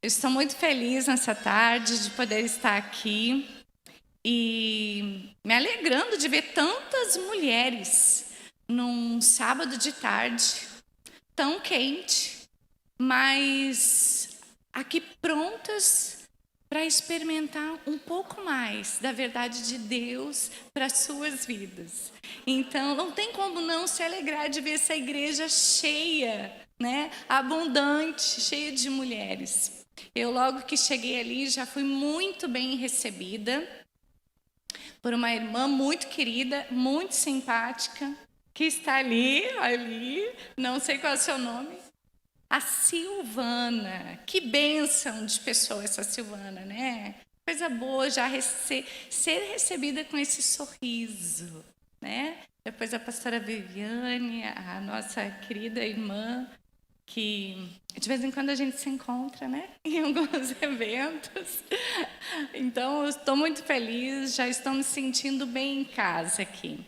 Eu estou muito feliz nessa tarde de poder estar aqui e me alegrando de ver tantas mulheres num sábado de tarde, tão quente, mas aqui prontas para experimentar um pouco mais da verdade de Deus para as suas vidas. Então, não tem como não se alegrar de ver essa igreja cheia, né? Abundante, cheia de mulheres. Eu, logo que cheguei ali, já fui muito bem recebida por uma irmã muito querida, muito simpática, que está ali, não sei qual é o seu nome, a Silvana. Que bênção de pessoa essa Silvana, né? Coisa boa já ser recebida com esse sorriso, né? Depois a pastora Viviane, a nossa querida irmã, que de vez em quando a gente se encontra, né? Em alguns eventos. Então, eu estou muito feliz, já estou me sentindo bem em casa aqui.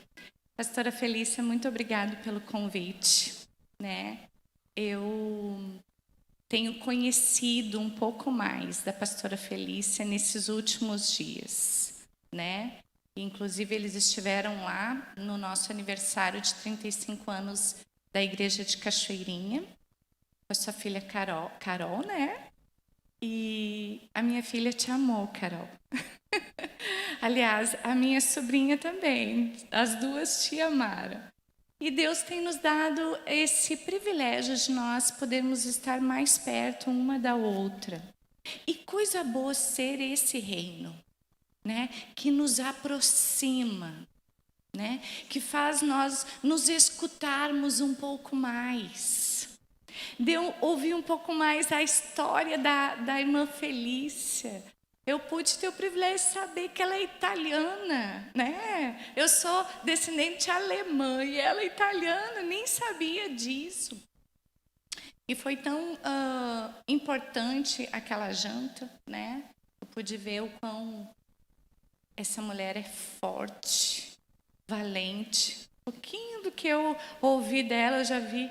Pastora Felícia, muito obrigada pelo convite, né? Eu tenho conhecido um pouco mais da pastora Felícia nesses últimos dias, né? Inclusive, eles estiveram lá no nosso aniversário de 35 anos da Igreja de Cachoeirinha, com a sua filha Carol, né? E a minha filha te amou, Carol. Aliás, a minha sobrinha também. As duas te amaram. E Deus tem nos dado esse privilégio de nós podermos estar mais perto uma da outra. E coisa boa ser esse reino, né? Que nos aproxima, né? Que faz nós nos escutarmos um pouco mais. Ouvi um pouco mais a história da irmã Felícia. Eu pude ter o privilégio de saber que ela é italiana, né? Eu sou descendente alemã e ela é italiana, nem sabia disso. E foi tão importante aquela janta, né? Eu pude ver o quão essa mulher é forte, valente. Um pouquinho do que eu ouvi dela, eu já vi.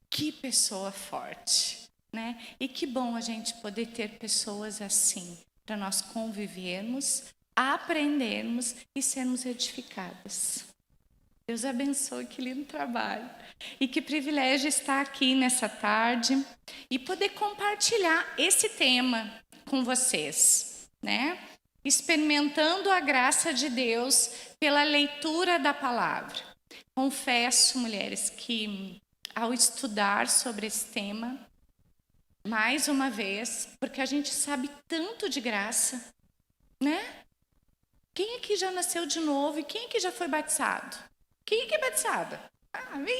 Que pessoa forte, né? E que bom a gente poder ter pessoas assim, para nós convivermos, aprendermos e sermos edificadas. Deus abençoe, que lindo trabalho. E que privilégio estar aqui nessa tarde e poder compartilhar esse tema com vocês, né? Experimentando a graça de Deus pela leitura da palavra. Confesso, mulheres, que ao estudar sobre esse tema, mais uma vez, porque a gente sabe tanto de graça, né? Quem aqui já nasceu de novo e quem aqui já foi batizado? Quem aqui é batizada?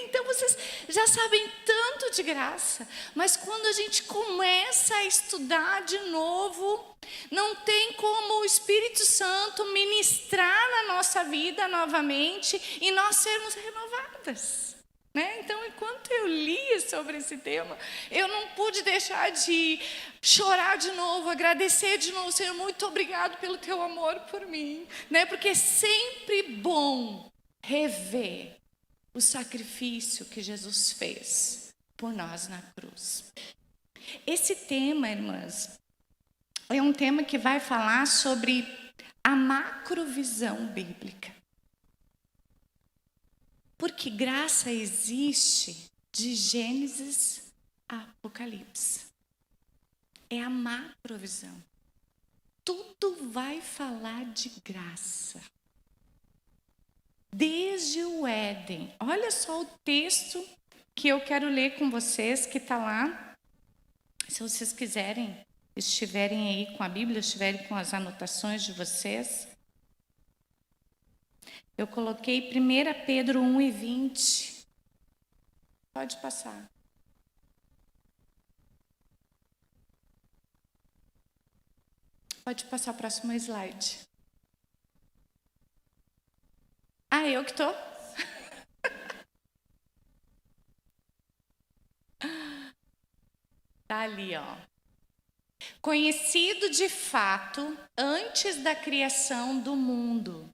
Então vocês já sabem tanto de graça, mas quando a gente começa a estudar de novo, não tem como o Espírito Santo ministrar na nossa vida novamente e nós sermos renovadas. Né? Então, enquanto eu lia sobre esse tema, eu não pude deixar de chorar de novo, agradecer de novo, Senhor, muito obrigado pelo teu amor por mim, né? Porque é sempre bom rever o sacrifício que Jesus fez por nós na cruz. Esse tema, irmãs, é um tema que vai falar sobre a macrovisão bíblica. Porque graça existe de Gênesis a Apocalipse. É a macrovisão. Tudo vai falar de graça. Desde o Éden. Olha só o texto que eu quero ler com vocês, que está lá. Se vocês quiserem, estiverem aí com a Bíblia, estiverem com as anotações de vocês. Eu coloquei 1 Pedro 1:20. Pode passar. Pode passar o próximo slide. Eu que estou? Tá ali, ó. Conhecido de fato antes da criação do mundo,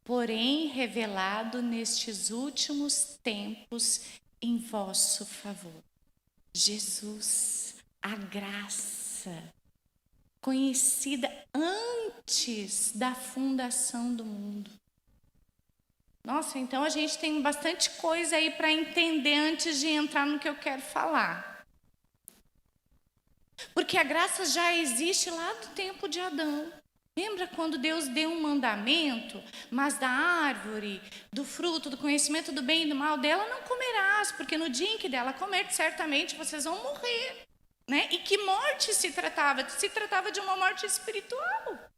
porém revelado nestes últimos tempos em vosso favor. Jesus, a graça, graça conhecida antes da fundação do mundo. Nossa, então a gente tem bastante coisa aí para entender antes de entrar no que eu quero falar. Porque a graça já existe lá do tempo de Adão. Lembra quando Deus deu um mandamento? Mas da árvore, do fruto, do conhecimento do bem e do mal, dela não comerás, porque no dia em que dela comer, certamente vocês vão morrer. Né? E que morte se tratava? Se tratava de uma morte espiritual.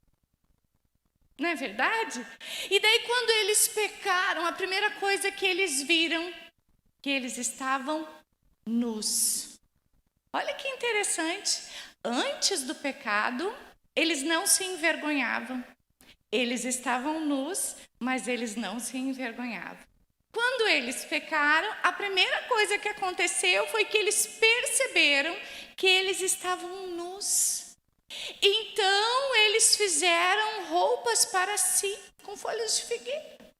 Não é verdade? E daí quando eles pecaram, a primeira coisa que eles viram, que eles estavam nus. Olha que interessante. Antes do pecado, eles não se envergonhavam. Eles estavam nus, mas eles não se envergonhavam. Quando eles pecaram, a primeira coisa que aconteceu foi que eles perceberam que eles estavam nus. Então, eles fizeram roupas para si com folhas de figueira.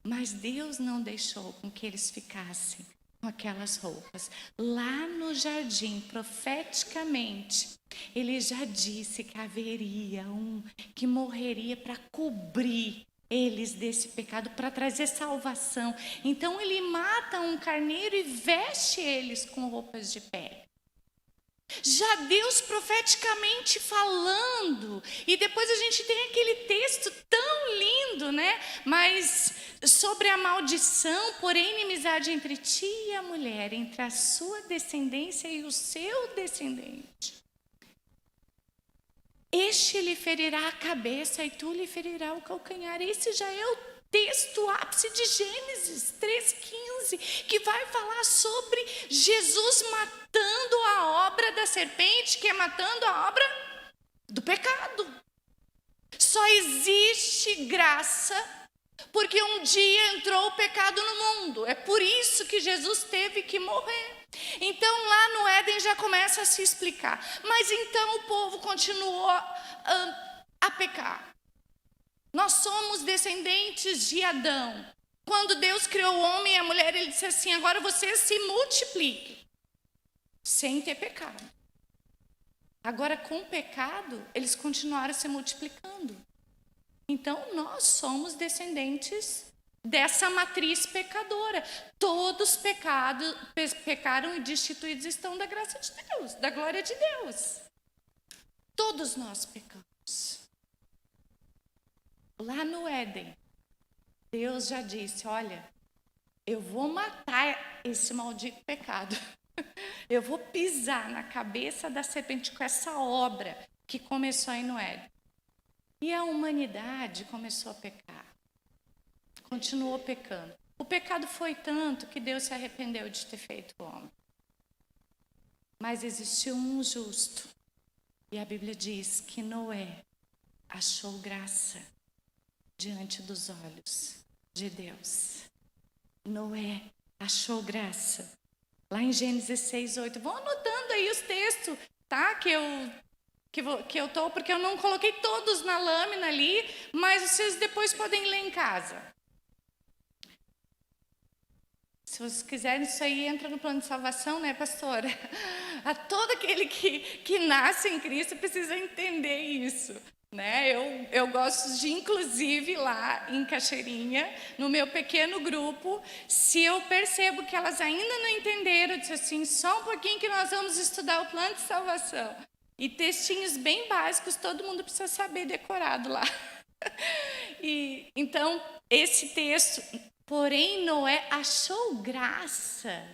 Mas Deus não deixou com que eles ficassem com aquelas roupas. Lá no jardim, profeticamente, ele já disse que haveria um que morreria para cobrir eles desse pecado, para trazer salvação. Então ele mata um carneiro e veste eles com roupas de pele. Já Deus profeticamente falando, e depois a gente tem aquele texto tão lindo, né? Mas sobre a maldição, porém inimizade entre ti e a mulher, entre a sua descendência e o seu descendente. Este lhe ferirá a cabeça e tu lhe ferirá o calcanhar. Esse já é o texto ápice de Gênesis 3,15, que vai falar sobre Jesus matando a obra da serpente, que é matando a obra do pecado. Só existe graça porque um dia entrou o pecado no mundo. É por isso que Jesus teve que morrer. Então lá no Éden já começa a se explicar. Mas então o povo continuou a pecar. Nós somos descendentes de Adão. Quando Deus criou o homem e a mulher, ele disse assim: agora vocês se multipliquem, sem ter pecado. Agora com o pecado, eles continuaram se multiplicando. Então nós somos descendentes dessa matriz pecadora. Todos pecaram e destituídos estão da graça de Deus, da glória de Deus. Todos nós pecamos. Lá no Éden, Deus já disse: olha, eu vou matar esse maldito pecado. Eu vou pisar na cabeça da serpente com essa obra que começou aí no Éden. E a humanidade começou a pecar. Continuou pecando. O pecado foi tanto que Deus se arrependeu de ter feito o homem. Mas existiu um justo. E a Bíblia diz que Noé achou graça diante dos olhos de Deus. Noé achou graça. Lá em Gênesis 6:8. Vão anotando aí os textos, tá? Que eu tô, porque eu não coloquei todos na lâmina ali, mas vocês depois podem ler em casa. Se vocês quiserem, isso aí entra no plano de salvação, né, pastora? A todo aquele que nasce em Cristo precisa entender isso. Né? Eu gosto de, inclusive, lá em Cachoeirinha, no meu pequeno grupo, se eu percebo que elas ainda não entenderam, eu disse assim: só um pouquinho que nós vamos estudar o plano de salvação. E textinhos bem básicos, todo mundo precisa saber decorado lá. E, então, esse texto, porém Noé achou graça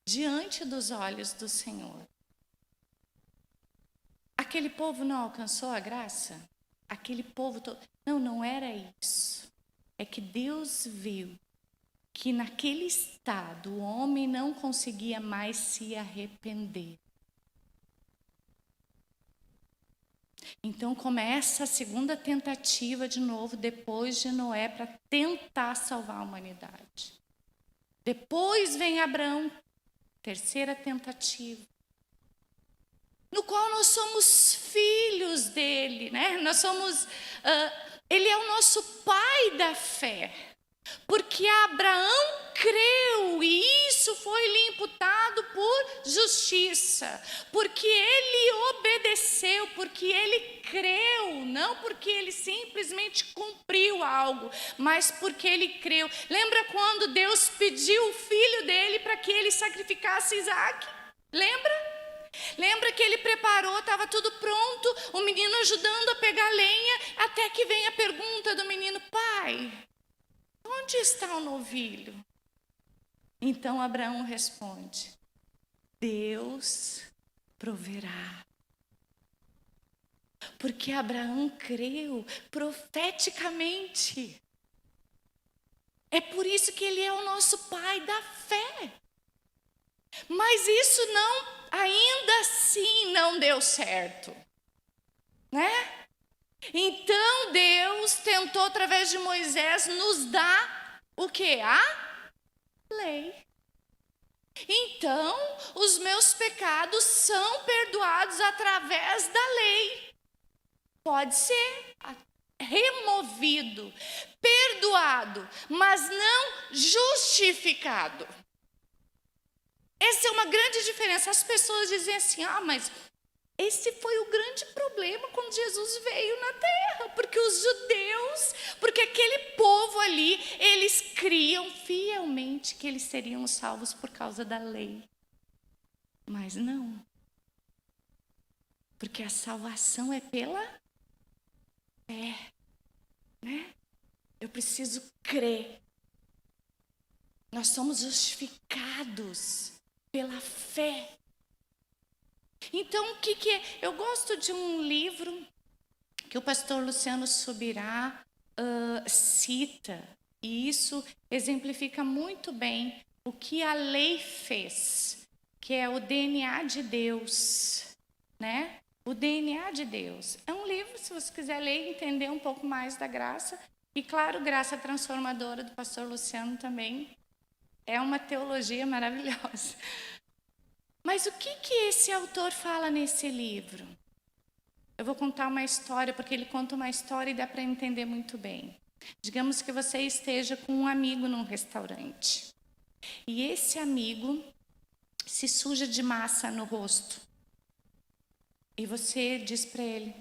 diante dos olhos do Senhor. Aquele povo não alcançou a graça? Aquele povo todo. Não era isso. É que Deus viu que naquele estado o homem não conseguia mais se arrepender. Então começa a segunda tentativa de novo, depois de Noé, para tentar salvar a humanidade. Depois vem Abraão, terceira tentativa, no qual nós somos filhos dele, né? Nós somos, ele é o nosso pai da fé, porque Abraão creu e isso foi lhe imputado por justiça, porque ele obedeceu obedeceu porque ele creu, não porque ele simplesmente cumpriu algo, mas porque ele creu. Lembra quando Deus pediu o filho dele para que ele sacrificasse Isaac? Lembra que ele preparou, estava tudo pronto, o menino ajudando a pegar lenha, até que vem a pergunta do menino: pai, onde está o novilho? Então Abraão responde: Deus proverá. Porque Abraão creu profeticamente. É por isso que ele é o nosso pai da fé. Mas isso ainda assim não deu certo, né? Então Deus tentou através de Moisés nos dar o quê? A lei. Então, os meus pecados são perdoados através da lei. Pode ser removido, perdoado, mas não justificado. Essa é uma grande diferença. As pessoas dizem assim: mas esse foi o grande problema quando Jesus veio na terra, porque os judeus, porque aquele povo ali, eles criam fielmente que eles seriam salvos por causa da lei. Mas não. Porque a salvação é pela fé, né? Eu preciso crer. Nós somos justificados pela fé. Então, o que é? Eu gosto de um livro que o pastor Luciano Subirá cita, e isso exemplifica muito bem o que a lei fez, que é o DNA de Deus, né? O DNA de Deus. É um livro, se você quiser ler e entender um pouco mais da graça, e claro, Graça Transformadora do pastor Luciano também. É uma teologia maravilhosa. Mas o que esse autor fala nesse livro? Eu vou contar uma história, porque ele conta uma história e dá para entender muito bem. Digamos que você esteja com um amigo num restaurante. E esse amigo se suja de massa no rosto. E você diz para ele: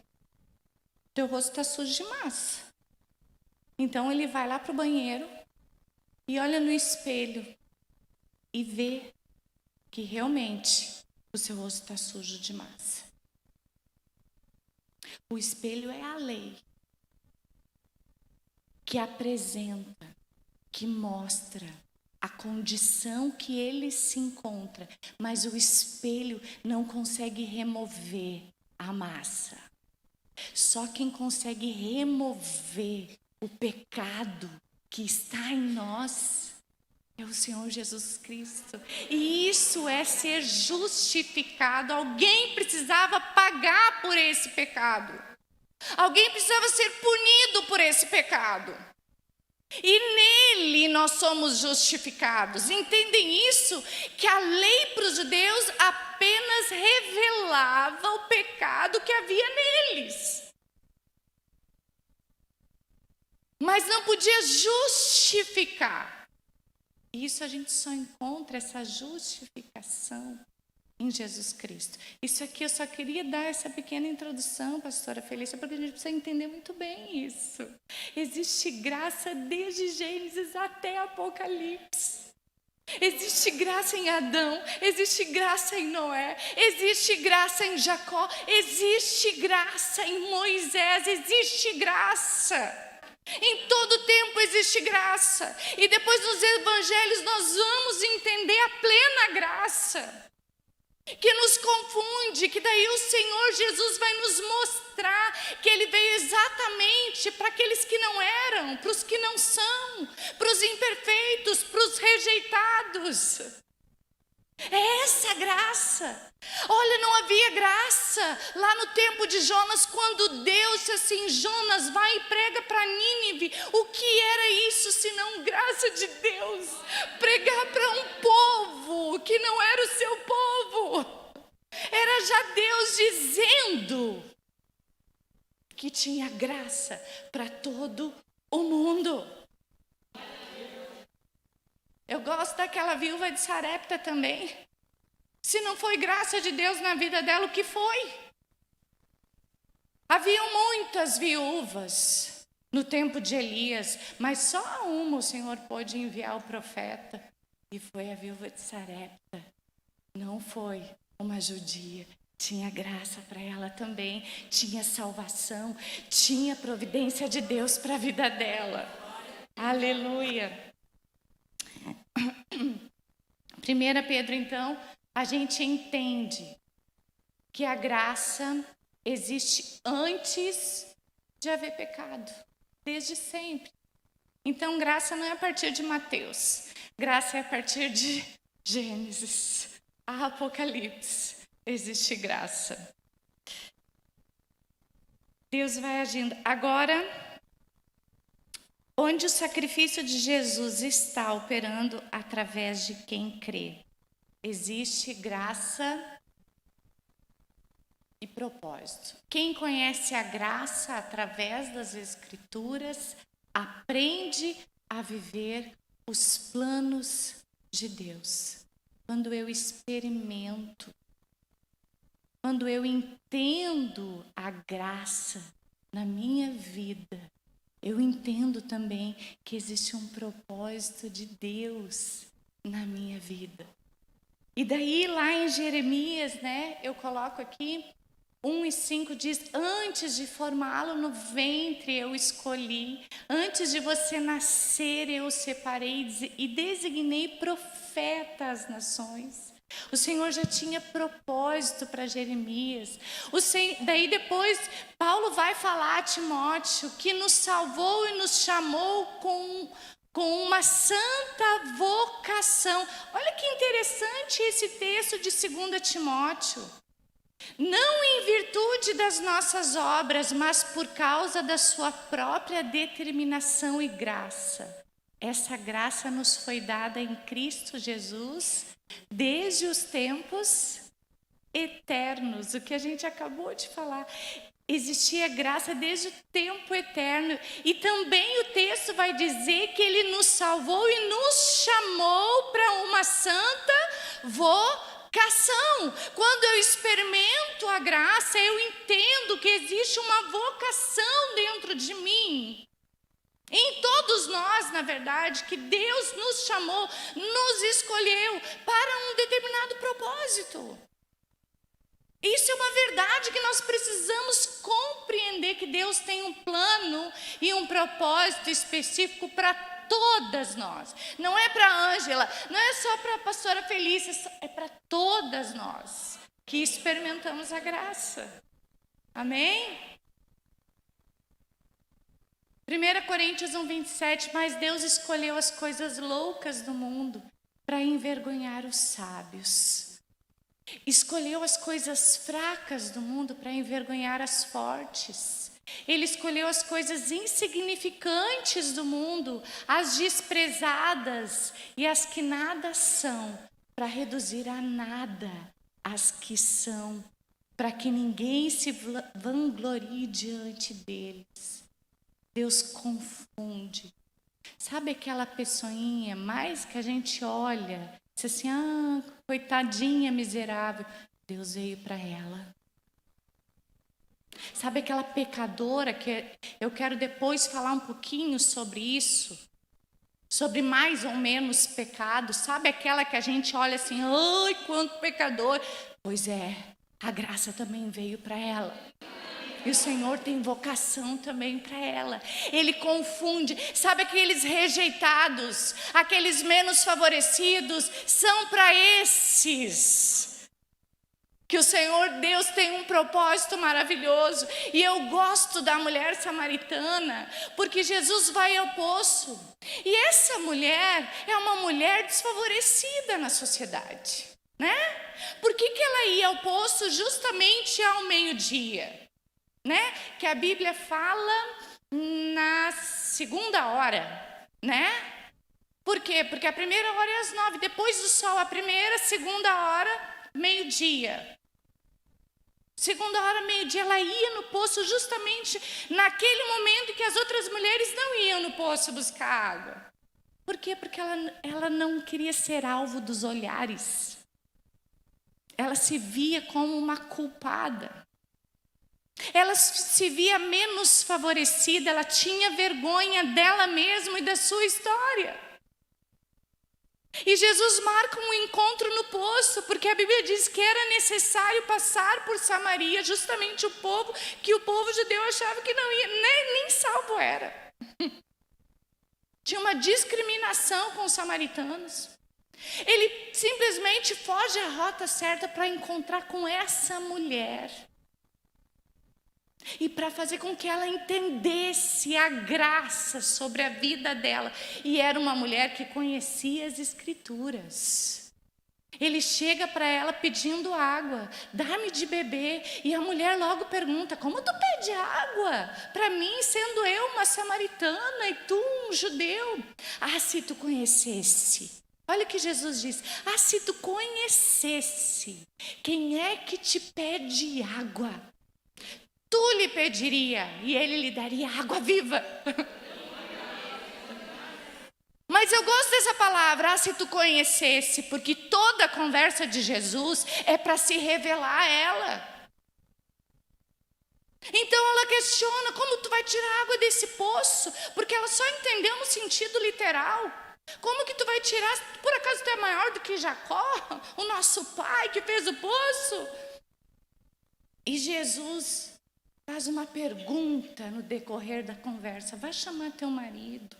teu rosto está sujo de massa. Então ele vai lá para o banheiro e olha no espelho e vê que realmente o seu rosto está sujo de massa. O espelho é a lei que apresenta, que mostra a condição que ele se encontra, mas o espelho não consegue remover a massa. Só quem consegue remover o pecado que está em nós é o Senhor Jesus Cristo. E isso é ser justificado. Alguém precisava pagar por esse pecado. Alguém precisava ser punido por esse pecado. E nele nós somos justificados. Entendem isso? Que a lei para os judeus apenas revelava o pecado que havia neles. Mas não podia justificar. Isso a gente só encontra, essa justificação, em Jesus Cristo. Isso aqui eu só queria dar essa pequena introdução, pastora Felícia, porque a gente precisa entender muito bem isso. Existe graça desde Gênesis até Apocalipse. Existe graça em Adão, existe graça em Noé, existe graça em Jacó, existe graça em Moisés, existe graça. Em todo tempo existe graça. E depois nos evangelhos nós vamos entender a plena graça. Que nos confunde, que daí o Senhor Jesus vai nos mostrar que Ele veio exatamente para aqueles que não eram, para os que não são, para os imperfeitos, para os rejeitados. É essa graça. Olha, não havia graça lá no tempo de Jonas, quando Deus disse assim: Jonas, vai e prega para Nínive. O que era isso senão graça de Deus? Pregar para um povo que não era o seu povo. Era já Deus dizendo que tinha graça para todo o mundo. Eu gosto daquela viúva de Sarepta também. Se não foi graça de Deus na vida dela, o que foi? Haviam muitas viúvas no tempo de Elias, mas só a uma o Senhor pôde enviar o profeta, e foi a viúva de Sarepta. Não foi uma judia, tinha graça para ela também, tinha salvação, tinha providência de Deus para a vida dela. Aleluia. 1 Pedro, então, a gente entende que a graça existe antes de haver pecado, desde sempre. Então, graça não é a partir de Mateus, graça é a partir de Gênesis, Apocalipse, existe graça. Deus vai agindo. Agora, onde o sacrifício de Jesus está operando através de quem crê, existe graça e propósito. Quem conhece a graça através das Escrituras aprende a viver os planos de Deus. Quando eu experimento, quando eu entendo a graça na minha vida, eu entendo também que existe um propósito de Deus na minha vida. E daí lá em Jeremias, eu coloco aqui, 1:5 diz: antes de formá-lo no ventre eu escolhi, antes de você nascer eu o separei e designei profeta às nações. O Senhor já tinha propósito para Jeremias. Daí depois Paulo vai falar a Timóteo que nos salvou e nos chamou com uma santa vocação. Olha que interessante esse texto de 2 Timóteo. Não em virtude das nossas obras, mas por causa da sua própria determinação e graça. Essa graça nos foi dada em Cristo Jesus desde os tempos eternos. O que a gente acabou de falar. Existia graça desde o tempo eterno. E também o texto vai dizer que Ele nos salvou e nos chamou para uma santa vocação. Quando eu experimento a graça, eu entendo que existe uma vocação dentro de mim. Em todos nós, na verdade, que Deus nos chamou, nos escolheu para um determinado propósito. Isso é uma verdade que nós precisamos compreender, que Deus tem um plano e um propósito específico para todas nós. Não é para a Ângela, não é só para a pastora Felícia, é para todas nós que experimentamos a graça. Amém? 1 Coríntios 1:27, mas Deus escolheu as coisas loucas do mundo para envergonhar os sábios. Escolheu as coisas fracas do mundo para envergonhar as fortes. Ele escolheu as coisas insignificantes do mundo, as desprezadas e as que nada são, para reduzir a nada as que são, para que ninguém se vanglorie diante deles. Deus confunde. Sabe aquela pessoinha mais que a gente olha, diz assim, coitadinha miserável, Deus veio para ela. Sabe aquela pecadora, que eu quero depois falar um pouquinho sobre isso, sobre mais ou menos pecado. Sabe aquela que a gente olha assim, ai, quanto pecador. Pois é, a graça também veio para ela. E o Senhor tem vocação também para ela. Ele confunde. Sabe aqueles rejeitados, aqueles menos favorecidos, são para esses que o Senhor Deus tem um propósito maravilhoso. E eu gosto da mulher samaritana, porque Jesus vai ao poço. E essa mulher é uma mulher desfavorecida na sociedade, né? Por que ela ia ao poço justamente ao meio-dia? Né? Que a Bíblia fala na 2ª hora, né? Por quê? Porque a 1ª hora é às 9, depois do sol, a 1ª, 2ª hora, meio-dia. 2ª hora, meio-dia, ela ia no poço justamente naquele momento que as outras mulheres não iam no poço buscar água. Por quê? Porque ela não queria ser alvo dos olhares. Ela se via como uma culpada. Ela se via menos favorecida, ela tinha vergonha dela mesma e da sua história. E Jesus marca um encontro no poço, porque a Bíblia diz que era necessário passar por Samaria, justamente o povo judeu achava que não ia, nem salvo era. Tinha uma discriminação com os samaritanos. Ele simplesmente foge à rota certa para encontrar com essa mulher. E para fazer com que ela entendesse a graça sobre a vida dela. E era uma mulher que conhecia as Escrituras. Ele chega para ela pedindo água, dá-me de beber. E a mulher logo pergunta, como tu pede água? Para mim, sendo eu uma samaritana e tu um judeu. Ah, se tu conhecesse. Olha o que Jesus diz. Ah, se tu conhecesse quem é que te pede água, tu lhe pediria e ele lhe daria água viva. Mas eu gosto dessa palavra, se tu conhecesse, porque toda a conversa de Jesus é para se revelar a ela. Então ela questiona, como tu vai tirar água desse poço? Porque ela só entendeu no sentido literal. Como que tu vai tirar? Por acaso tu é maior do que Jacó, o nosso pai que fez o poço? E Jesus faz uma pergunta no decorrer da conversa, vai chamar teu marido.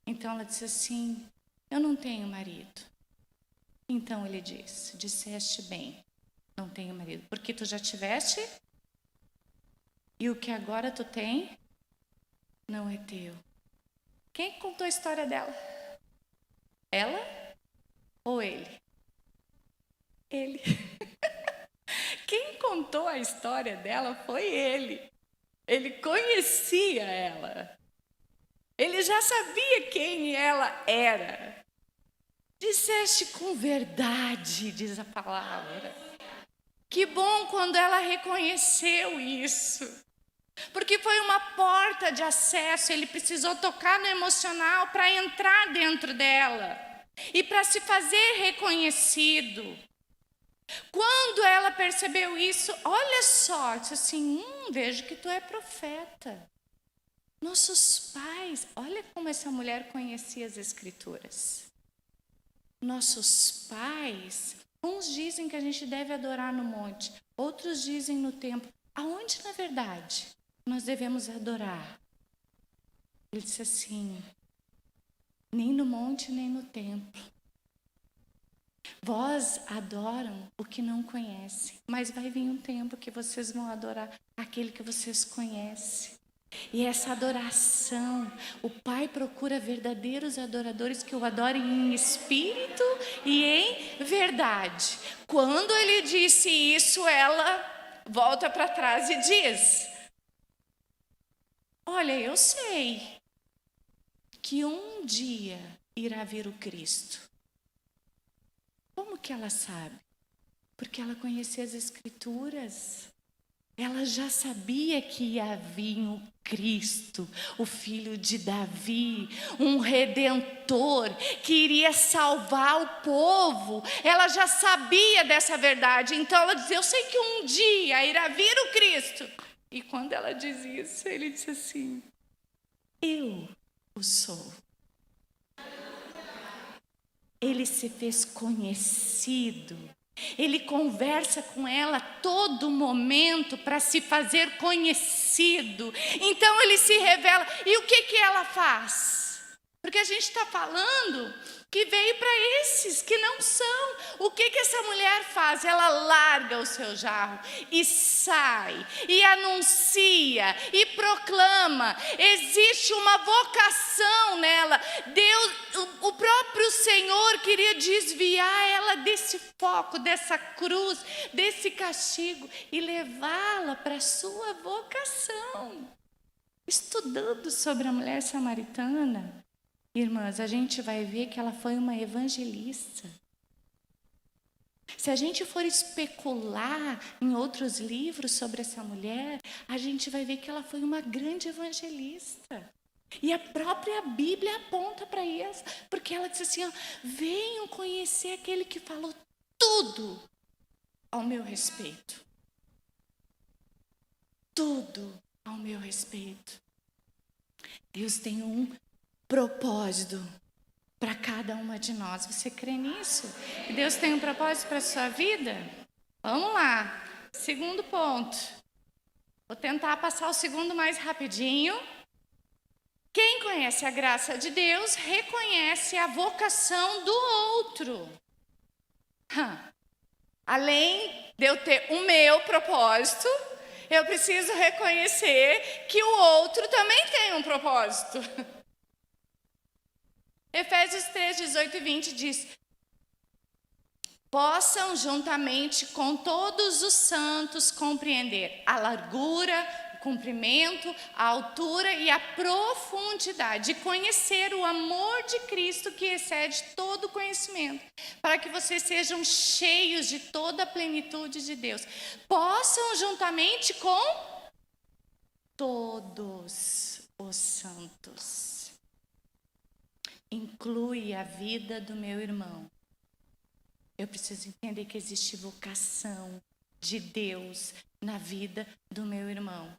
Então ela disse assim, eu não tenho marido. Então ele disse, disseste bem, não tenho marido, porque tu já tiveste e o que agora tu tem não é teu. Quem contou a história dela? Ela ou ele? Ele. Quem contou a história dela foi ele. Ele conhecia ela. Ele já sabia quem ela era. Disseste com verdade, diz a palavra. Que bom quando ela reconheceu isso. Porque foi uma porta de acesso, ele precisou tocar no emocional para entrar dentro dela. E para se fazer reconhecido. Quando ela percebeu isso, olha só, disse assim, vejo que tu é profeta. Nossos pais, olha como essa mulher conhecia as Escrituras. Nossos pais, uns dizem que a gente deve adorar no monte, outros dizem no templo. Aonde, na verdade, nós devemos adorar? Ele disse assim, nem no monte, nem no templo. Vós adoram o que não conhecem, mas vai vir um tempo que vocês vão adorar aquele que vocês conhecem. E essa adoração, o Pai procura verdadeiros adoradores que o adorem em espírito e em verdade. Quando ele disse isso, ela volta para trás e diz, olha, eu sei que um dia irá vir o Cristo. Como que ela sabe? Porque ela conhecia as Escrituras. Ela já sabia que ia vir o Cristo, o filho de Davi, um redentor que iria salvar o povo. Ela já sabia dessa verdade. Então ela dizia, eu sei que um dia irá vir o Cristo. E quando ela diz isso, ele disse assim, eu o sou. Ele se fez conhecido. Ele conversa com ela a todo momento para se fazer conhecido. Então ele se revela. E o que ela faz? Porque a gente está falando que veio para esses que não são. O que essa mulher faz? Ela larga o seu jarro e sai, e anuncia, e proclama. Existe uma vocação nela. Deus, o próprio Senhor queria desviar ela desse foco, dessa cruz, desse castigo, e levá-la para a sua vocação. Estudando sobre a mulher samaritana, irmãs, a gente vai ver que ela foi uma evangelista. Se a gente for especular em outros livros sobre essa mulher, a gente vai ver que ela foi uma grande evangelista. E a própria Bíblia aponta para isso, porque ela disse assim, ó, venham conhecer aquele que falou tudo ao meu respeito. tudo ao meu respeito. Deus tem um propósito para cada uma de nós. Você crê nisso? Que Deus tem um propósito para a sua vida? Vamos lá. Segundo ponto. Vou tentar passar o segundo mais rapidinho. Quem conhece a graça de Deus, reconhece a vocação do outro. Além de eu ter o meu propósito, eu preciso reconhecer que o outro também tem um propósito. Efésios 3, 18 e 20 diz: possam juntamente com todos os santos compreender a largura, o comprimento, a altura e a profundidade, e conhecer o amor de Cristo que excede todo conhecimento, para que vocês sejam cheios de toda a plenitude de Deus. Possam juntamente com todos os santos. Inclui a vida do meu irmão. Eu preciso entender que existe vocação de Deus na vida do meu irmão.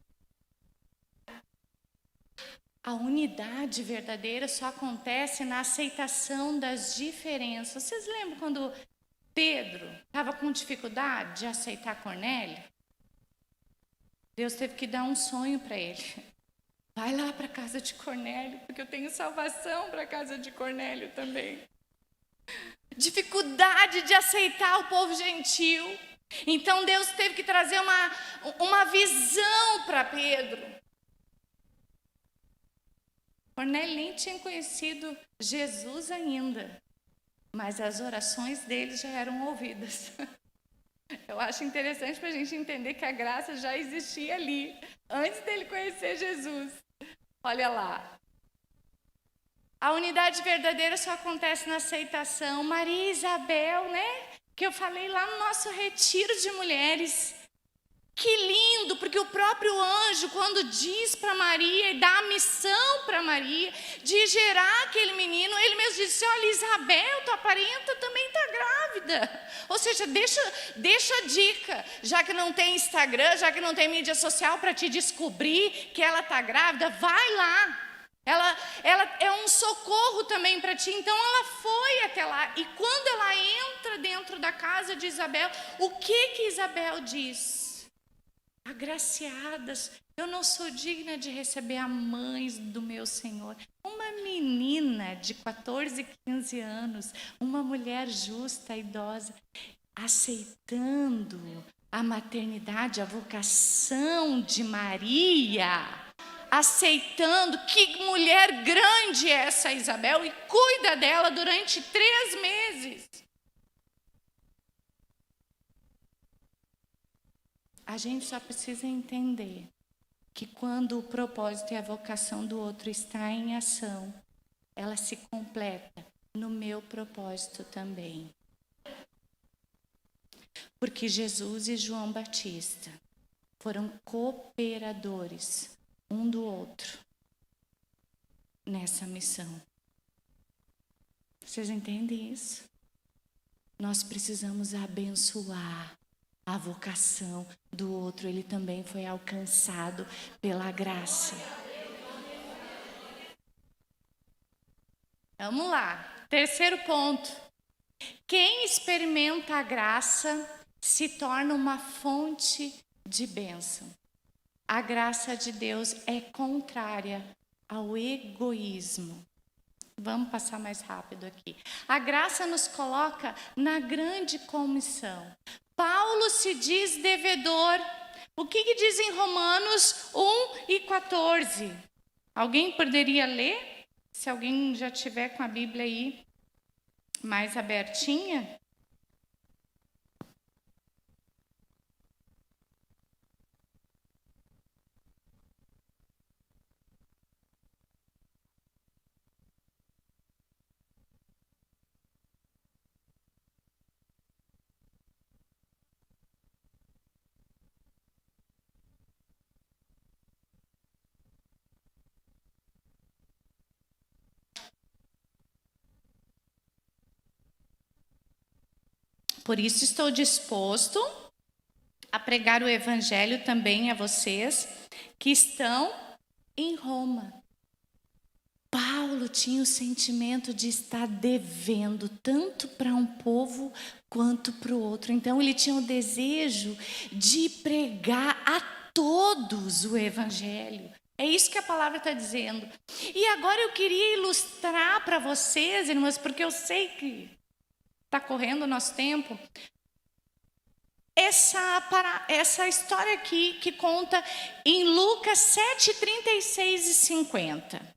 A unidade verdadeira só acontece na aceitação das diferenças. Vocês lembram quando Pedro estava com dificuldade de aceitar Cornélio? Deus teve que dar um sonho para ele. Vai lá para a casa de Cornélio, porque eu tenho salvação para a casa de Cornélio também. Dificuldade de aceitar o povo gentil. Então Deus teve que trazer uma visão para Pedro. Cornélio nem tinha conhecido Jesus ainda, mas as orações dele já eram ouvidas. Eu acho interessante para a gente entender que a graça já existia ali, antes dele conhecer Jesus. Olha lá. A unidade verdadeira só acontece na aceitação. Maria e Isabel, né? Que eu falei lá no nosso retiro de mulheres. Que lindo, porque o próprio anjo, quando diz para Maria e dá a missão para Maria de gerar aquele menino, ele mesmo disse: olha, Isabel, tua parenta também está grávida. Ou seja, deixa a dica, já que não tem Instagram, já que não tem mídia social para te descobrir que ela está grávida, vai lá. Ela é um socorro também para ti. Então ela foi até lá. E quando ela entra dentro da casa de Isabel, o que Isabel diz? Agraciadas, eu não sou digna de receber a mãe do meu Senhor. Uma menina de 14, 15 anos, uma mulher justa, idosa, aceitando a maternidade, a vocação de Maria, aceitando. Que mulher grande é essa Isabel, e cuida dela durante 3 meses. A gente só precisa entender que quando o propósito e a vocação do outro está em ação, ela se completa no meu propósito também. Porque Jesus e João Batista foram cooperadores um do outro nessa missão. Vocês entendem isso? Nós precisamos abençoar a vocação do outro. Ele também foi alcançado pela graça. Vamos lá. 3º ponto. Quem experimenta a graça se torna uma fonte de bênção. A graça de Deus é contrária ao egoísmo. Vamos passar mais rápido aqui. A graça nos coloca na grande comissão. Paulo se diz devedor. O que diz em Romanos 1:14? Alguém poderia ler? Se alguém já tiver com a Bíblia aí mais abertinha. Por isso estou disposto a pregar o evangelho também a vocês que estão em Roma. Paulo tinha o sentimento de estar devendo tanto para um povo quanto para o outro. Então ele tinha o desejo de pregar a todos o evangelho. É isso que a palavra está dizendo. E agora eu queria ilustrar para vocês, irmãs, porque eu sei que está correndo o nosso tempo, essa história aqui que conta em Lucas 7, 36 e 50.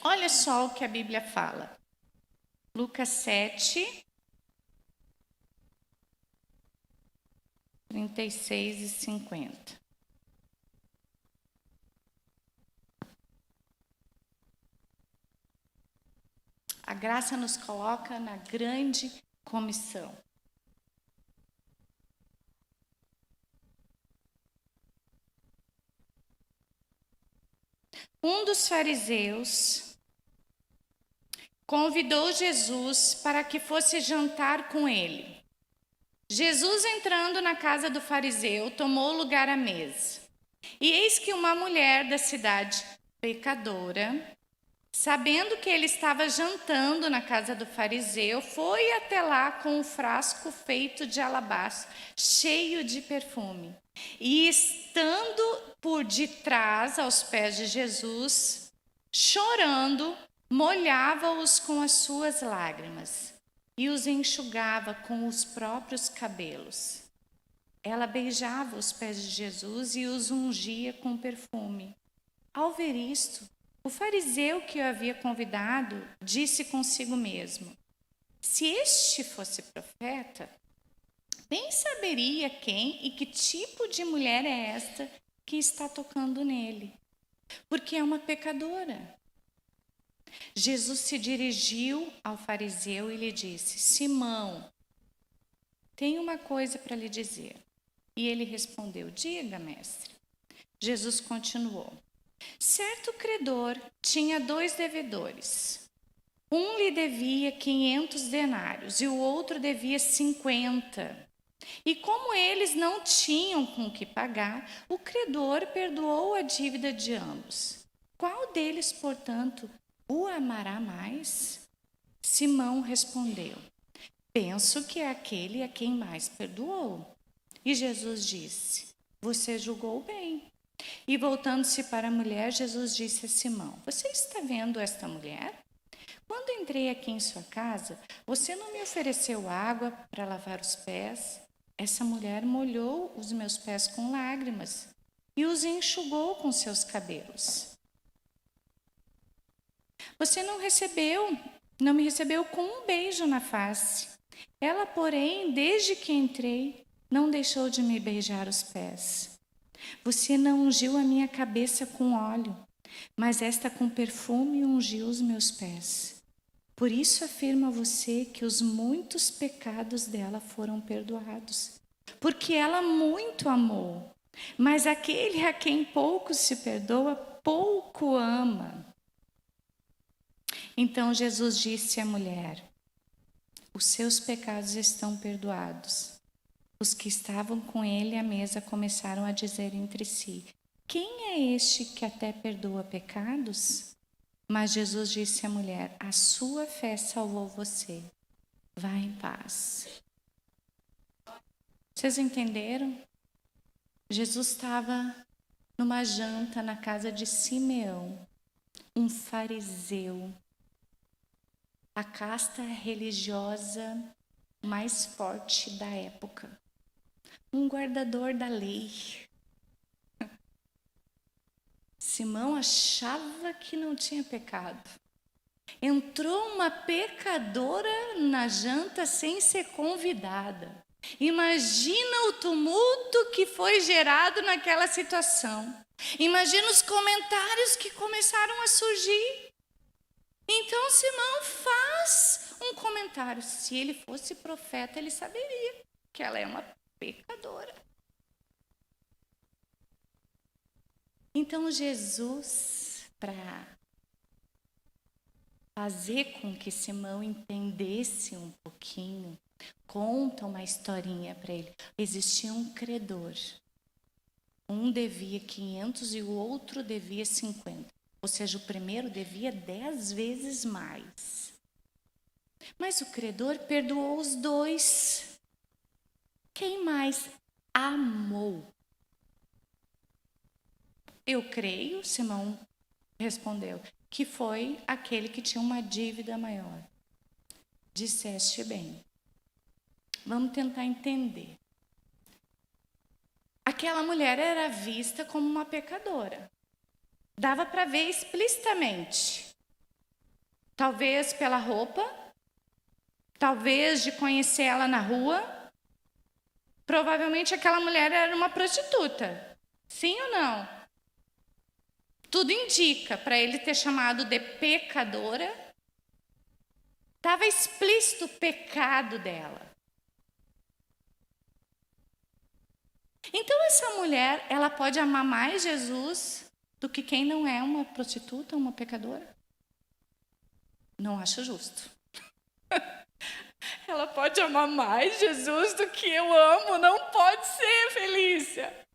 Olha só o que a Bíblia fala. Lucas 7, 36 e 50. A graça nos coloca na grande comissão. Um dos fariseus convidou Jesus para que fosse jantar com ele. Jesus, entrando na casa do fariseu, tomou lugar à mesa. E eis que uma mulher da cidade, pecadora, sabendo que ele estava jantando na casa do fariseu, foi até lá com um frasco feito de alabastro, cheio de perfume. E estando por detrás, aos pés de Jesus, chorando, molhava-os com as suas lágrimas e os enxugava com os próprios cabelos. Ela beijava os pés de Jesus e os ungia com perfume. Ao ver isto, o fariseu que o havia convidado disse consigo mesmo: se este fosse profeta, bem saberia quem e que tipo de mulher é esta que está tocando nele, porque é uma pecadora. Jesus se dirigiu ao fariseu e lhe disse: Simão, tenho uma coisa para lhe dizer. E ele respondeu: diga, mestre. Jesus continuou: certo credor tinha 2 devedores. Um lhe devia 500 denários e o outro devia 50. E como eles não tinham com o que pagar, o credor perdoou a dívida de ambos. Qual deles, portanto, o amará mais? Simão respondeu: penso que é aquele a quem mais perdoou. E Jesus disse: você julgou bem. E voltando-se para a mulher, Jesus disse a Simão: você está vendo esta mulher? Quando entrei aqui em sua casa, você não me ofereceu água para lavar os pés. Essa mulher molhou os meus pés com lágrimas e os enxugou com seus cabelos. Você não me recebeu com um beijo na face. Ela, porém, desde que entrei, não deixou de me beijar os pés. Você não ungiu a minha cabeça com óleo, mas esta com perfume ungiu os meus pés. Por isso afirmo a você que os muitos pecados dela foram perdoados, porque ela muito amou. Mas aquele a quem pouco se perdoa, pouco ama. Então Jesus disse à mulher: os seus pecados estão perdoados. Os que estavam com ele à mesa começaram a dizer entre si: quem é este que até perdoa pecados? Mas Jesus disse à mulher: a sua fé salvou você. Vá em paz. Vocês entenderam? Jesus estava numa janta na casa de Simeão, um fariseu, a casta religiosa mais forte da época, um guardador da lei. Simão achava que não tinha pecado. Entrou uma pecadora na janta sem ser convidada. Imagina o tumulto que foi gerado naquela situação. Imagina os comentários que começaram a surgir. Então Simão faz um comentário. Se ele fosse profeta, ele saberia que ela é uma pecadora. Então Jesus, para fazer com que Simão entendesse um pouquinho Conta uma historinha para ele. Existia um credor. Um devia 500 e o outro devia 50. Ou seja, o primeiro devia 10 vezes mais. Mas o credor perdoou os dois. Quem mais amou? Eu creio, Simão respondeu, que foi aquele que tinha uma dívida maior. Disseste bem. Vamos tentar entender. Aquela mulher era vista como uma pecadora. Dava para ver explicitamente. Talvez pela roupa, talvez de conhecer ela na rua. Provavelmente aquela mulher era uma prostituta. Sim ou não? Tudo indica para ele ter chamado de pecadora. Estava explícito o pecado dela. Então essa mulher, ela pode amar mais Jesus do que quem não é uma prostituta, uma pecadora? Não acho justo. Ela pode amar mais Jesus do que eu amo? Não pode ser, Felícia.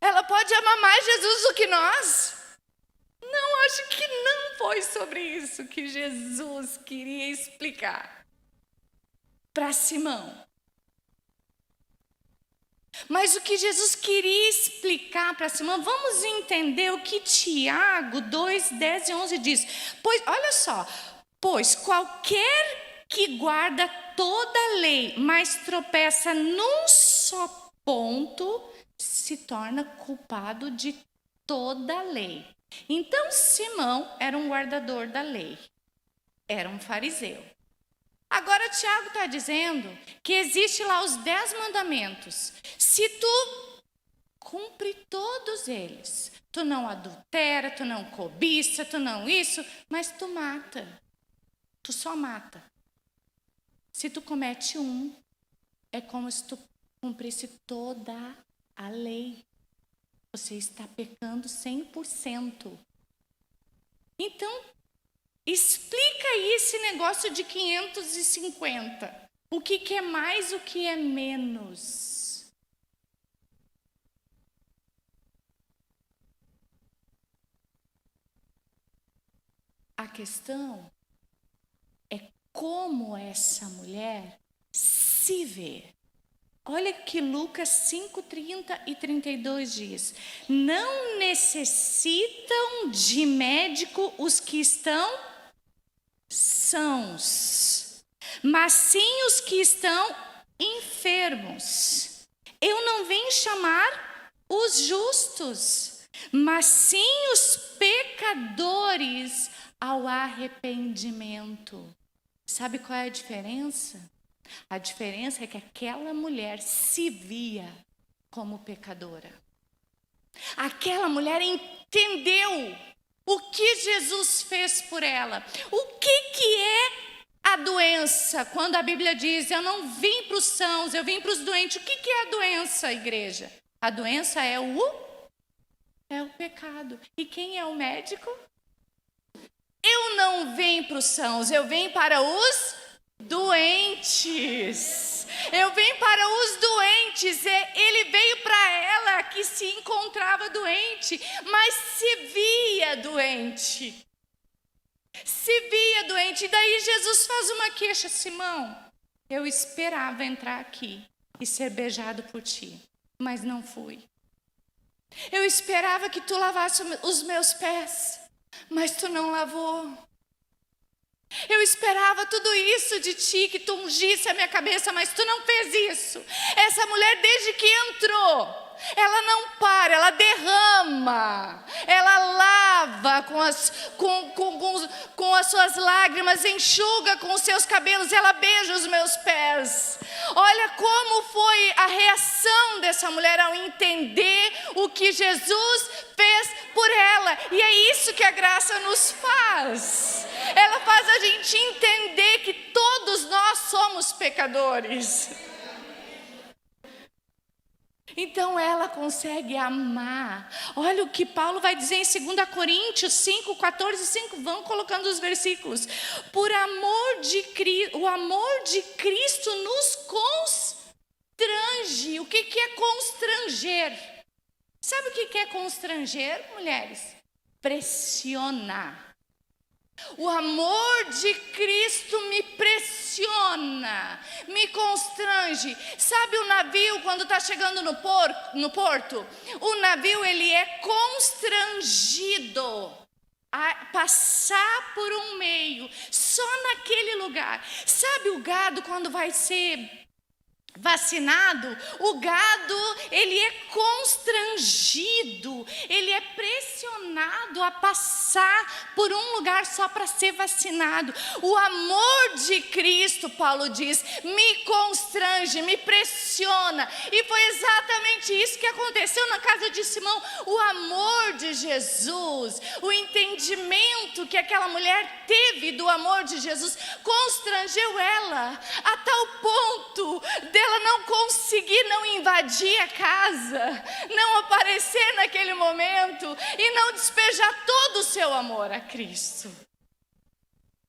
Ela pode amar mais Jesus do que nós? Não, acho que não foi sobre isso que Jesus queria explicar para Simão. Mas o que Jesus queria explicar para Simão, vamos entender o que Tiago 2, 10 e 11 diz. Pois, olha só, pois qualquer que guarda toda a lei, mas tropeça num só ponto, se torna culpado de toda a lei. Então Simão era um guardador da lei, era um fariseu. Agora Tiago está dizendo que existe lá os 10 mandamentos. Se tu cumpre todos eles, tu não adultera, tu não cobiça, tu não isso, mas tu mata. Tu só mata. Se tu comete um, é como se tu cumprisse toda a lei. Você está pecando 100%. Então, explica aí esse negócio de 550. O que é mais, o que é menos? A questão é como essa mulher se vê. Olha que Lucas 5, 30 e 32 diz. Não necessitam de médico os que estão sãos, mas sim os que estão enfermos. Eu não vim chamar os justos, mas sim os pecadores ao arrependimento. Sabe qual é a diferença? A diferença é que aquela mulher se via como pecadora. Aquela mulher entendeu o que Jesus fez por ela. O que é a doença? Quando a Bíblia diz, eu não vim para os sãos, eu vim para os doentes. O que é a doença, igreja? A doença é o pecado. E quem é o médico? Eu não vim para os sãos, eu vim para os doentes. Eu vim para os doentes. Ele veio para ela que se encontrava doente, mas se via doente. Se via doente. E daí Jesus faz uma queixa: Simão, eu esperava entrar aqui e ser beijado por ti, mas não fui. Eu esperava que tu lavasse os meus pés, mas tu não lavou. Eu esperava tudo isso de ti, que tu ungisse a minha cabeça, mas tu não fez isso. Essa mulher, desde que entrou, ela não para, ela derrama, ela lava com as suas lágrimas, enxuga com os seus cabelos, ela beija os meus pés. Olha como foi a reação dessa mulher ao entender o que Jesus fez por ela. E é isso que a graça nos faz. Ela faz a gente entender que todos nós somos pecadores. Então ela consegue amar. Olha o que Paulo vai dizer em 2 Coríntios 5, 14 e 5. Vão colocando os versículos. Por amor de Cristo, o amor de Cristo nos constrange. O que é constranger? Sabe o que é constranger, mulheres? Pressiona. O amor de Cristo me pressiona, me constrange. Sabe o navio quando está chegando no porto? O navio ele é constrangido a passar por um meio, só naquele lugar. Sabe o gado quando vai ser vacinado? O gado, ele é constrangido, ele é pressionado a passar por um lugar só para ser vacinado. O amor de Cristo, Paulo diz, me constrange, me pressiona. E foi exatamente isso que aconteceu na casa de Simão. O amor de Jesus, o entendimento que aquela mulher teve do amor de Jesus, constrangeu ela a tal ponto dela não conseguir não invadir a casa, não aparecer naquele momento e não despejar todo o seu amor a Cristo.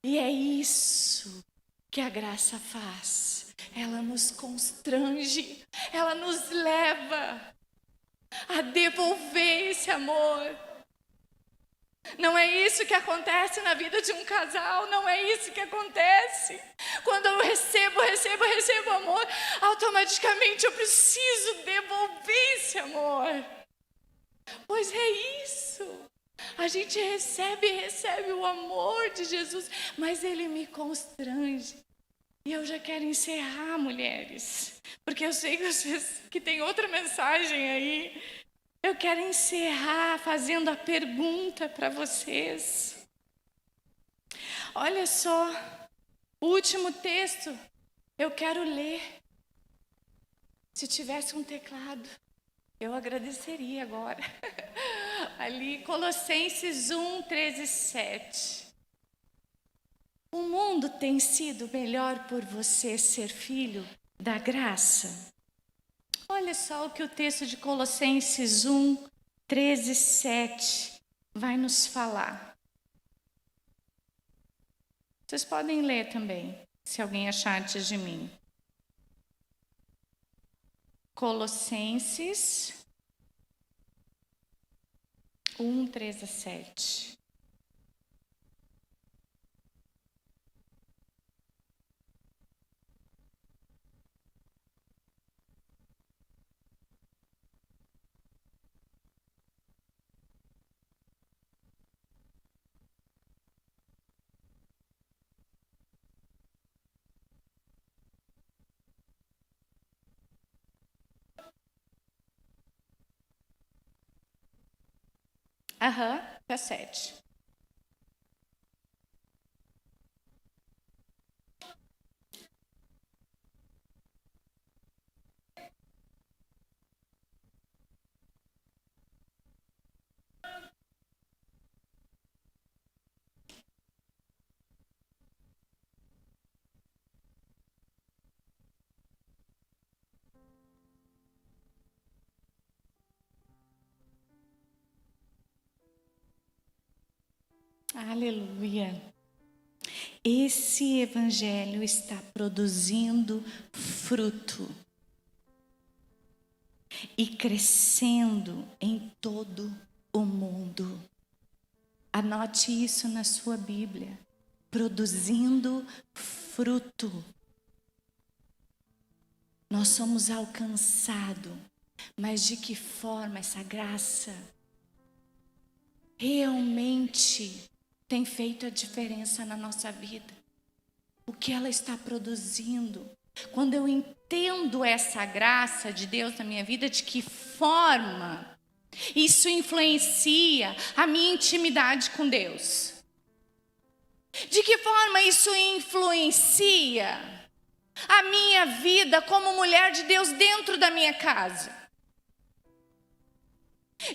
E é isso que a graça faz. Ela nos constrange, ela nos leva a devolver esse amor. Não é isso que acontece na vida de um casal, não é isso que acontece. Quando eu recebo amor, automaticamente eu preciso devolver esse amor. Pois é isso. A gente recebe o amor de Jesus, mas ele me constrange. E eu já quero encerrar, mulheres, porque eu sei que tem outra mensagem aí. Eu quero encerrar fazendo a pergunta para vocês. Olha só, o último texto eu quero ler. Se tivesse um teclado, eu agradeceria agora. Ali, Colossenses 1, 13 e 7. O mundo tem sido melhor por você ser filho da graça? Olha só o que o texto de Colossenses 1, 13 e 7 vai nos falar. Vocês podem ler também, se alguém achar antes de mim. Colossenses 1, 13 e 7. Tá 7. Aleluia. Esse evangelho está produzindo fruto e crescendo em todo o mundo. Anote isso na sua Bíblia. Produzindo fruto. Nós somos alcançados, mas de que forma essa graça realmente tem feito a diferença na nossa vida? O que ela está produzindo? Quando eu entendo essa graça de Deus na minha vida, de que forma isso influencia a minha intimidade com Deus? De que forma isso influencia a minha vida como mulher de Deus dentro da minha casa?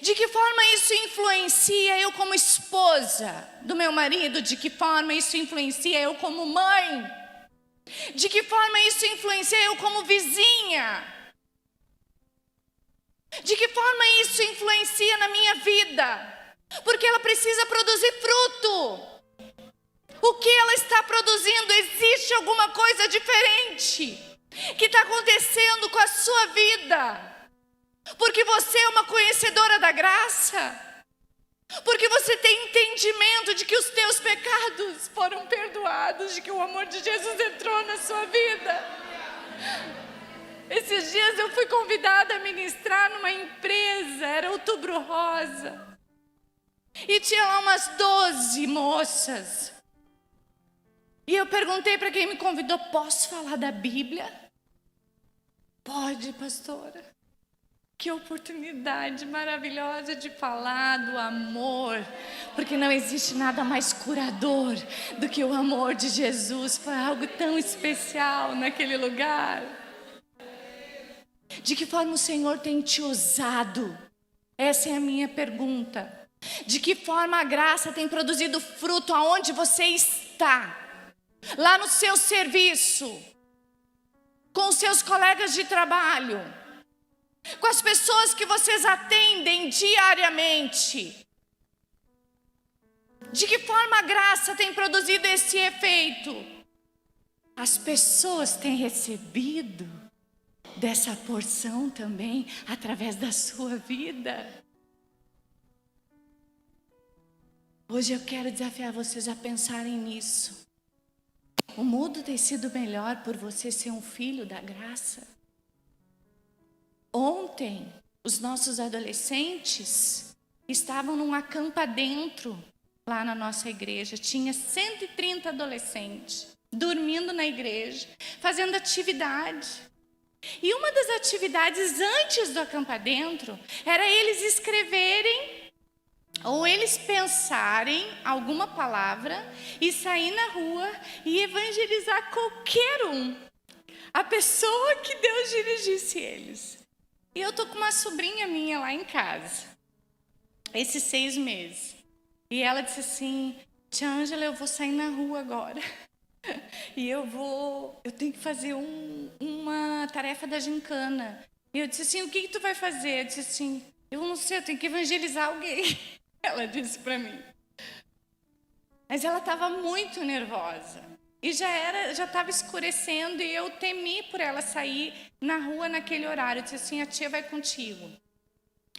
De que forma isso influencia eu como esposa do meu marido? De que forma isso influencia eu como mãe? De que forma isso influencia eu como vizinha? De que forma isso influencia na minha vida? Porque ela precisa produzir fruto. O que ela está produzindo? Existe alguma coisa diferente que está acontecendo com a sua vida? Porque você é uma conhecedora da graça? Porque você tem entendimento de que os teus pecados foram perdoados, de que o amor de Jesus entrou na sua vida? Esses dias eu fui convidada a ministrar numa empresa, era Outubro Rosa. E tinha lá umas 12 moças. E eu perguntei para quem me convidou, posso falar da Bíblia? Pode, pastora. Que oportunidade maravilhosa de falar do amor. Porque não existe nada mais curador do que o amor de Jesus. Foi algo tão especial naquele lugar. De que forma o Senhor tem te usado? Essa é a minha pergunta. De que forma a graça tem produzido fruto aonde você está? Lá no seu serviço, com os seus colegas de trabalho, com as pessoas que vocês atendem diariamente. De que forma a graça tem produzido esse efeito? As pessoas têm recebido dessa porção também através da sua vida. Hoje eu quero desafiar vocês a pensarem nisso. O mundo tem sido melhor por você ser um filho da graça? Ontem, os nossos adolescentes estavam num acampa dentro, lá na nossa igreja. Tinha 130 adolescentes dormindo na igreja, fazendo atividade. E uma das atividades antes do acampa dentro era eles escreverem ou eles pensarem alguma palavra e sair na rua e evangelizar qualquer um. A pessoa que Deus dirigisse eles. E eu tô com uma sobrinha minha lá em casa, esses 6 meses. E ela disse assim, tia Ângela, eu vou sair na rua agora. E eu tenho que fazer uma tarefa da gincana. E eu disse assim, o que tu vai fazer? Eu disse assim, eu não sei, eu tenho que evangelizar alguém. Ela disse para mim. Mas ela estava muito nervosa. E já estava escurecendo e eu temi por ela sair na rua naquele horário. Eu disse assim, a tia vai contigo.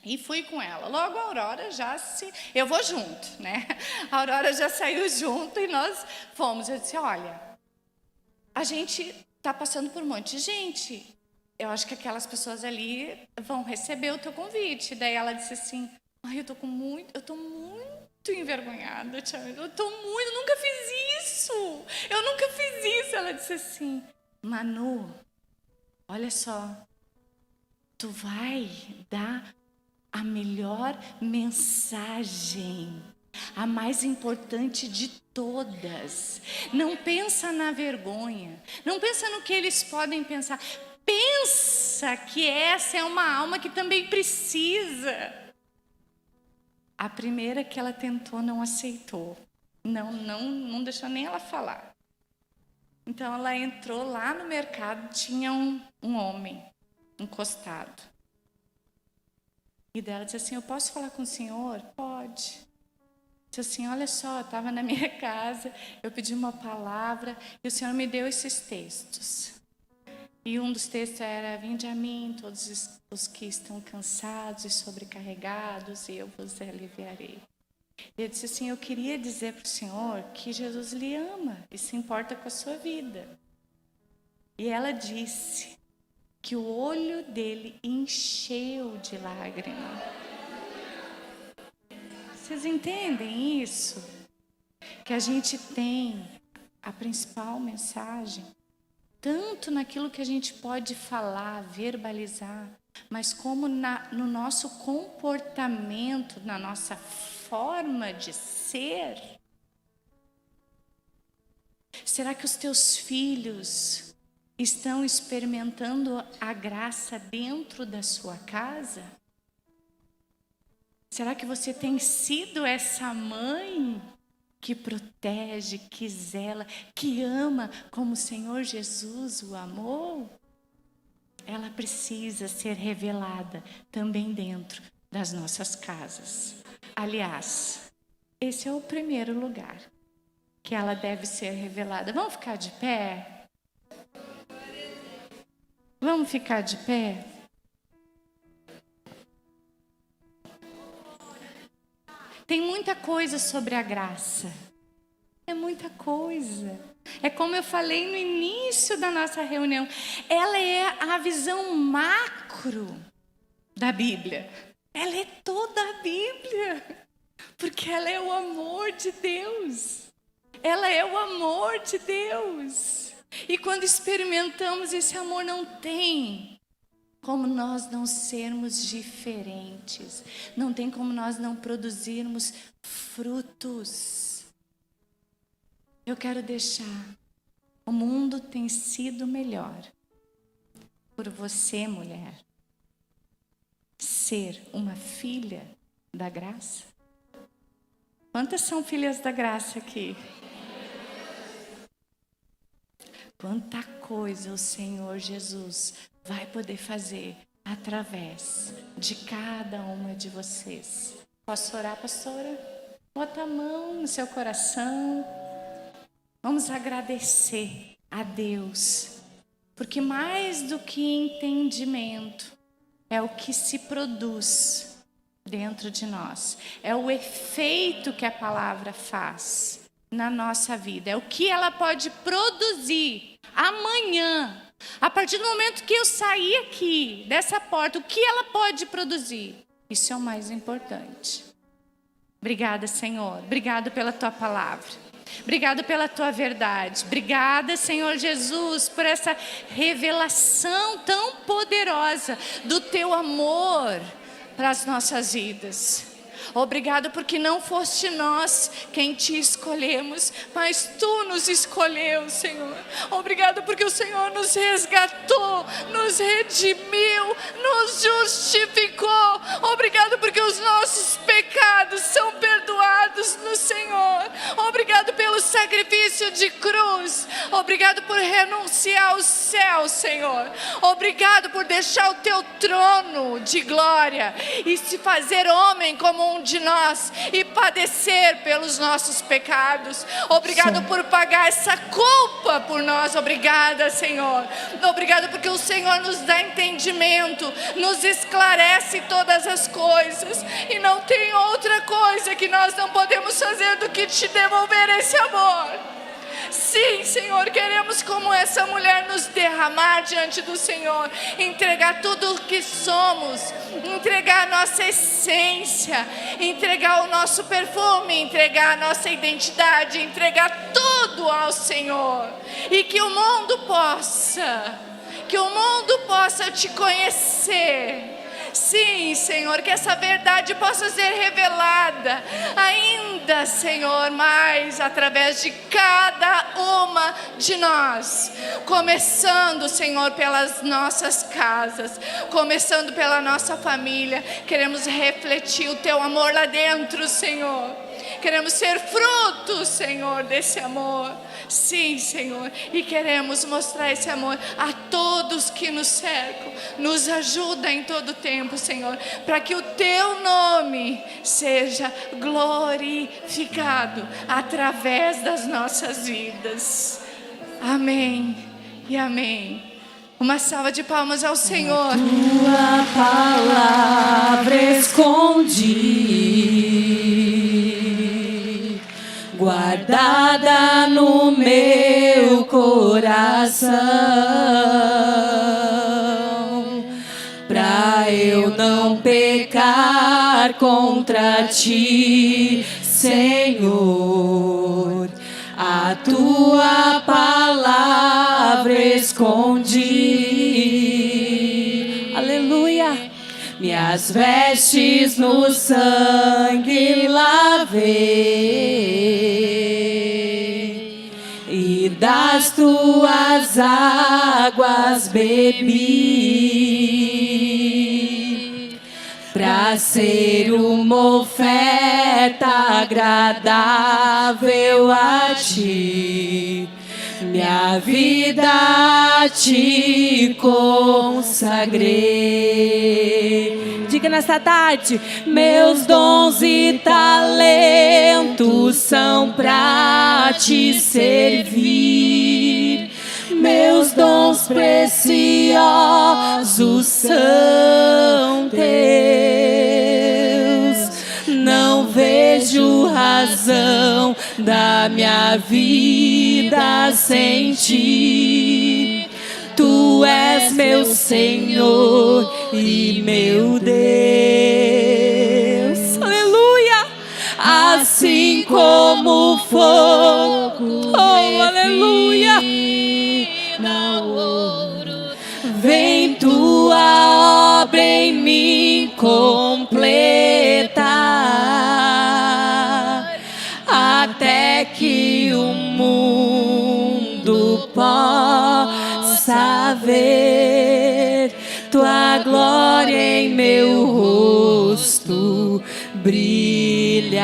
E fui com ela. Logo a Aurora eu vou junto, né? A Aurora já saiu junto e nós fomos. Eu disse, olha, a gente está passando por um monte de gente. Eu acho que aquelas pessoas ali vão receber o teu convite. Daí ela disse assim, ai, eu tô muito envergonhada, tia. Eu nunca fiz isso. Eu nunca fiz isso. Ela disse assim, Manu, olha só, tu vai dar a melhor mensagem, a mais importante de todas. Não pensa na vergonha, não pensa no que eles podem pensar. Pensa que essa é uma alma que também precisa. A primeira que ela tentou não aceitou. Não deixou nem ela falar. Então ela entrou lá no mercado, tinha um homem encostado. E dela disse assim, eu posso falar com o senhor? Pode. Disse assim, olha só, eu estava na minha casa, eu pedi uma palavra e o senhor me deu esses textos. E um dos textos era, vinde a mim, todos os que estão cansados e sobrecarregados, e eu vos aliviarei. E eu disse assim, eu queria dizer para o senhor que Jesus lhe ama e se importa com a sua vida. E ela disse que o olho dele encheu de lágrima. Vocês entendem isso? Que a gente tem a principal mensagem, tanto naquilo que a gente pode falar, verbalizar, mas como no nosso comportamento, na nossa forma de ser. Será que os teus filhos estão experimentando a graça dentro da sua casa? Será que você tem sido essa mãe que protege, que zela, que ama como o Senhor Jesus o amou? ela precisa ser revelada também dentro das nossas casas. Aliás, esse é o primeiro lugar que ela deve ser revelada. Vamos ficar de pé? Vamos ficar de pé? Tem muita coisa sobre a graça. É muita coisa. É como eu falei no início da nossa reunião. Ela é a visão macro da Bíblia. Ela é toda a Bíblia. Porque ela é o amor de Deus. Ela é o amor de Deus. E quando experimentamos esse amor, não tem como nós não sermos diferentes. Não tem como nós não produzirmos frutos. Eu quero deixar. O mundo tem sido melhor por você, mulher, ser uma filha da graça. Quantas são filhas da graça aqui? Quanta coisa o Senhor Jesus vai poder fazer através de cada uma de vocês. Posso orar, pastora? Bota a mão no seu coração. Vamos agradecer a Deus, porque mais do que entendimento, é o que se produz dentro de nós. É o efeito que a palavra faz na nossa vida. É o que ela pode produzir amanhã. A partir do momento que eu sair aqui, dessa porta, o que ela pode produzir? Isso é o mais importante. Obrigada, Senhor. Obrigado pela Tua palavra. Obrigado pela Tua verdade. Obrigada, Senhor Jesus, por essa revelação tão poderosa do Teu amor para as nossas vidas. Obrigado porque não foste nós quem te escolhemos, mas Tu nos escolheu, Senhor. Obrigado porque o Senhor nos resgatou, nos redimiu, nos justificou. Obrigado porque os nossos pecados são perdoados no Senhor. Obrigado pelo sacrifício de cruz. Obrigado por renunciar ao céu, Senhor. Obrigado por deixar o Teu trono de glória e se fazer homem como um de nós e padecer pelos nossos pecados. Obrigado por pagar essa culpa por nós. Obrigada, Senhor. Obrigado porque o Senhor nos dá entendimento, nos esclarece todas as coisas e não tem outra coisa que nós não podemos fazer do que te devolver esse amor. Sim, Senhor, queremos como essa mulher nos derramar diante do Senhor, entregar tudo o que somos, entregar a nossa essência, entregar o nosso perfume, entregar a nossa identidade, entregar tudo ao Senhor. E que o mundo possa te conhecer. Sim, Senhor, que essa verdade possa ser revelada ainda, Senhor, mais através de cada uma de nós. Começando, Senhor, pelas nossas casas, começando pela nossa família. Queremos refletir o Teu amor lá dentro, Senhor. Queremos ser frutos, Senhor, desse amor. Sim, Senhor, e queremos mostrar esse amor a todos que nos cercam. Nos ajuda em todo tempo, Senhor, para que o Teu nome seja glorificado através das nossas vidas. Amém e amém. Uma salva de palmas ao Senhor. Tua palavra escondi, guardada no meu coração, pra eu não pecar contra Ti, Senhor. A Tua palavra escondi. Aleluia. Minhas vestes no sangue lavei e das Tuas águas bebi, pra ser uma oferta agradável a Ti. minha vida te consagrei. Diga nessa tarde: meus dons e talentos são pra te servir. Meus dons preciosos são teus. Não vejo razão da minha vida sem ti. Tu és meu Senhor e meu Deus. Aleluia! Assim como o fogo, oh, aleluia! Vem tua obra em mim completar, até que o mundo possa ver tua glória em meu rosto brilhar.